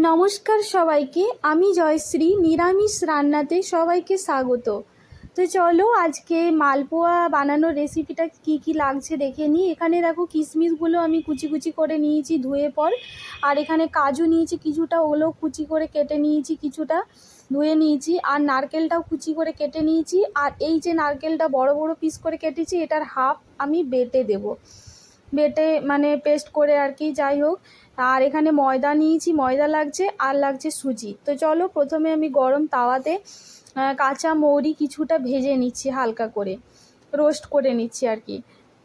নমস্কার সবাইকে, আমি জয়শ্রী। নিরামিষ রান্নাতে সবাইকে স্বাগত। তো চলো আজকে মালপোয়া বানানোর রেসিপিটা কি কি লাগছে দেখে নিই। এখানে দেখো কিশমিশগুলো আমি কুচি কুচি করে নিয়েছি ধুয়ে পর, আর এখানে কাজু নিয়েছি কিছুটা, ওগুলো কুচি করে কেটে নিয়েছি, কিছুটা ধুয়ে নিয়েছি, আর নারকেলটাও কুচি করে কেটে নিয়েছি। আর এই যে নারকেলটা বড় বড় পিস করে কেটেছি, এটার হাফ আমি বেটে দেবো, বেটে মানে পেস্ট করে আর কি, যাই হোক। আর এখানে ময়দা নিয়েছি, ময়দা লাগছে, আর লাগছে সুজি। তো চলো প্রথমে আমি গরম তাওয়াতে কাঁচা মৌরি কিছুটা ভেজে নিচ্ছি, হালকা করে রোস্ট করে নিচ্ছি আর কি।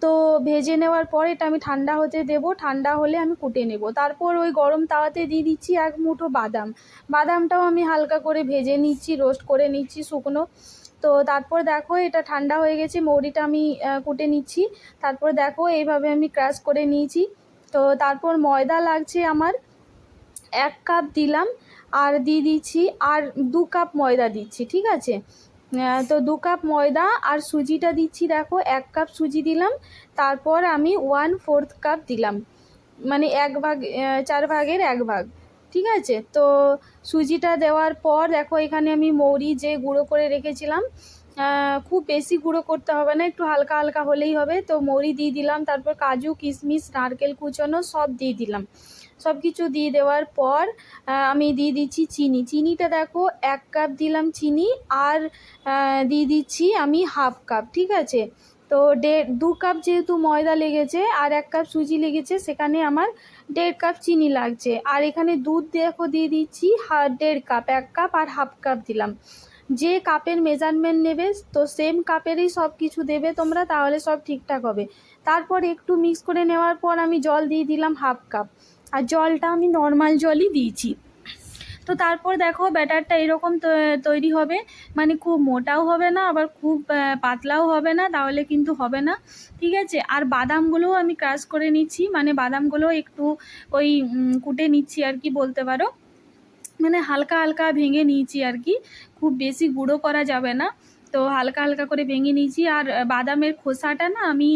তো ভেজে নেওয়ার পর এটা আমি ঠান্ডা হতে দেবো, ঠান্ডা হলে আমি কুটে নেব। তারপর ওই গরম তাওয়াতে দিয়ে দিচ্ছি এক মুঠো বাদাম, বাদামটাও আমি হালকা করে ভেজে নিচ্ছি, রোস্ট করে নিচ্ছি শুকনো। তো তারপর দেখো এটা ঠান্ডা হয়ে গেছে, মৌরিটা আমি কুটে নিচ্ছি। তারপর দেখো এইভাবে আমি ক্রাশ করে নিয়েছি। তো তারপর ময়দা লাগছে আমার 1 কাপ দিলাম, আর দিয়ে দিচ্ছি আর 2 কাপ ময়দা দিচ্ছি, ঠিক আছে। তো 2 কাপ ময়দা, আর সুজিটা দিচ্ছি দেখো 1 কাপ সুজি দিলাম। তারপর আমি 1/4 কাপ দিলাম, মানে 4 ভাগের 1 ভাগ, ঠিক আছে। তো সুজিটা দেওয়ার পর দেখো এখানে আমি মৌরি যে গুঁড়ো করে রেখেছিলাম, খুব বেশি গুঁড়ো করতে হবে না, একটু হালকা হালকা হলেই হবে। তো মৌরি দিয়ে দিলাম, তারপর কাজু কিশমিশ নারকেল কুচোনো সব দিয়ে দিলাম। সব কিছু দিয়ে দেওয়ার পর আমি দিয়ে দিচ্ছি চিনি, চিনিটা দেখো 1 কাপ দিলাম চিনি, আর দিয়ে দিচ্ছি আমি 1/2 কাপ, ঠিক আছে। তো 2 কাপ যেহেতু ময়দা লেগেছে আর 1 কাপ সুজি লেগেছে, সেখানে আমার 1.5 কাপ চিনি লাগছে। আর এখানে দুধ দেখো দিয়ে দিচ্ছি 1.5 কাপ, 1 কাপ আর 1/2 কাপ দিলাম। যে কাপের মেজারমেন্ট নেবে তো সেম কাপেরই সব কিছু দেবে তোমরা, তাহলে সব ঠিকঠাক হবে। তারপর একটু মিক্স করে নেওয়ার পর আমি জল দিয়ে দিলাম 1/2 কাপ, আর জলটা আমি নর্মাল জলই দিয়েছি। তো তারপর দেখো ব্যাটারটা এরকম তৈরি হবে, মানে খুব মোটাও হবে না আবার খুব পাতলাও হবে না, তাহলে কিন্তু হবে না, ঠিক আছে। আর বাদামগুলোও আমি ক্রাশ করে নিচ্ছি, মানে বাদামগুলো একটু ওই কুটে নিচ্ছি আর কি বলতে পারো, মানে হালকা হালকা ভেঙে নিয়েছি আর কি, খুব বেশি গুঁড়ো করা যাবে না। তো হালকা হালকা করে ভেঙে নিয়েছি, আর বাদামের খোসাটা না আমি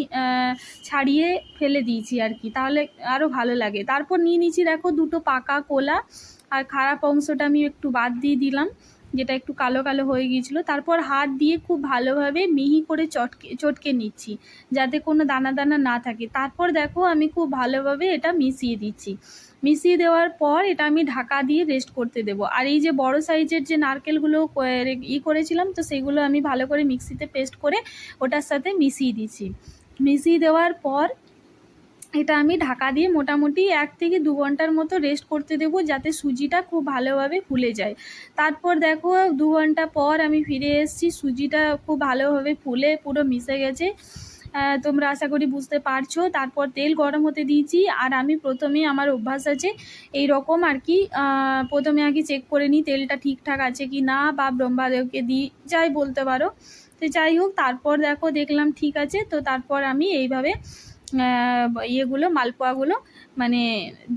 ছাড়িয়ে ফেলে দিয়েছি আর কি, তাহলে আরও ভালো লাগে। তারপর নিয়ে নিয়েছি দেখো 2টো পাকা কলা, আর খারাপ অংশটা আমি একটু বাদ দিয়ে দিলাম, যেটা একটু কালো কালো হয়ে গিয়েছিলো। তারপর হাত দিয়ে খুব ভালোভাবে মিহি করে চটকে নিচ্ছি, যাতে কোনো দানা দানা না থাকে। তারপর দেখো আমি খুব ভালোভাবে এটা মিশিয়ে দিচ্ছি, মিশিয়ে দেওয়ার পর এটা আমি ঢাকা দিয়ে রেস্ট করতে দেবো। আর এই যে বড় সাইজের যে নারকেলগুলো করেছিলাম, তো সেগুলো আমি ভালো করে মিক্সিতে পেস্ট করে ওটার সাথে মিশিয়ে দিচ্ছি। মিশিয়ে দেওয়ার পর এটা আমি ঢাকা দিয়ে মোটামুটি 1 থেকে 2 ঘন্টার মতো রেস্ট করতে দেবো, যাতে সুজিটা খুব ভালোভাবে ফুলে যায়। তারপর দেখো 2 ঘন্টা পর আমি ফিরে এসেছি, সুজিটা খুব ভালোভাবে ফুলে পুরো মিশে গেছে, তোমরা আশা করি বুঝতে পারছো। তারপর তেল গরম হতে দিয়েছি, আর আমি প্রথমে আমার অভ্যাস আছে এই রকম আর কি, প্রথমে আগে চেক করে নিই তেলটা ঠিকঠাক আছে কি না, বা ব্রহ্মাদেবকে দিই যাই বলতে পারো। তো যাই হোক, তারপর দেখো দেখলাম ঠিক আছে, তো তারপর আমি এইভাবে ইয়েগুলো মালপোয়াগুলো মানে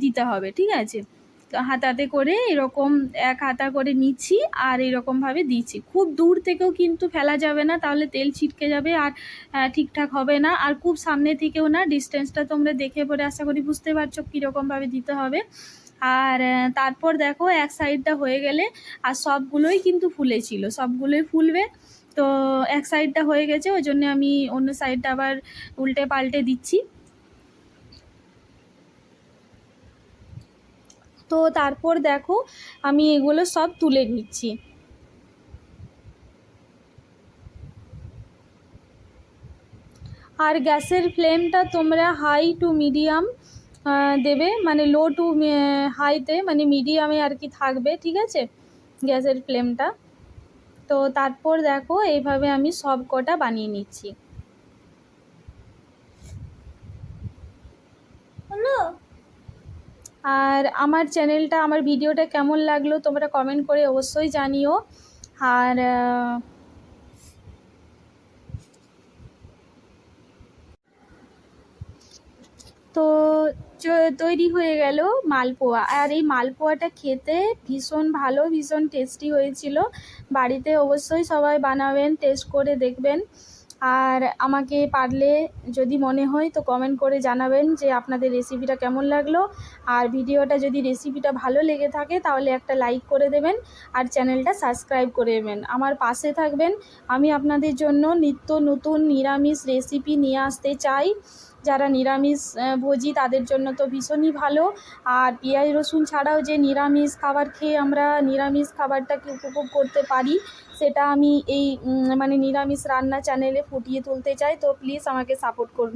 দিতে হবে, ঠিক আছে। তো হাতাতে করে এরকম 1 হাতা করে নিচ্ছি, আর এরকমভাবে দিচ্ছি। খুব দূর থেকেও কিন্তু ফেলা যাবে না, তাহলে তেল ছিটকে যাবে আর ঠিকঠাক হবে না। আর খুব সামনে থেকেও না, ডিস্টেন্সটা তোমরা দেখে পরে আশা করি বুঝতে পারছো কীরকমভাবে দিতে হবে। আর তারপর দেখো এক সাইডটা হয়ে গেলে, আর সবগুলোই কিন্তু ফুলেছিল, সবগুলোই ফুলবে। তো এক সাইডটা হয়ে গেছে, ওই জন্য আমি অন্য সাইডটা আবার উল্টে পাল্টে দিচ্ছি। তো তারপর দেখো আমি এগুলো সব তুলে নিচ্ছি। আর গ্যাসের ফ্লেমটা তোমরা হাই টু মিডিয়াম দেবে, মানে লো টু হাইতে, মানে মিডিয়ামে আর কি থাকবে, ঠিক আছে, গ্যাসের ফ্লেমটা। তো তারপর দেখো এইভাবে আমি সব কটা বানিয়ে নিচ্ছি। আর আমার চ্যানেলটা, আমার ভিডিওটা কেমন লাগলো তোমরা কমেন্ট করে অবশ্যই জানিও। আর তো তৈরি হয়ে গেল মালপোয়া। আর এই মালপোয়াটা খেতে ভীষণ ভালো, ভীষণ টেস্টি হয়েছিল। বাড়িতে অবশ্যই সবাই বানাবেন, টেস্ট করে দেখবেন। আর আমাকে পারলে যদি মনে হয় তো কমেন্ট করে জানাবেন যে আপনাদের রেসিপিটা কেমন লাগলো। আর ভিডিওটা যদি রেসিপিটা ভালো লেগে থাকে তাহলে একটা লাইক করে দেবেন আর চ্যানেলটা সাবস্ক্রাইব করে দেবেন, আমার পাশে থাকবেন। আমি আপনাদের জন্য নিত্য নতুন নিরামিষ রেসিপি নিয়ে আসতে চাই। যারা নিরামিষ ভোজী তাদের জন্য তো ভীষণই ভালো। আর পেঁয়াজ রসুন ছাড়াও যে নিরামিষ খাবার খেয়ে আমরা নিরামিষ খাবারটাকে উপভোগ করতে পারি, সেটা আমি এই মানে নিরামিষ রান্না চ্যানেলে ফুটিয়ে তুলতে চাই। তো প্লিজ আমাকে সাপোর্ট করুন।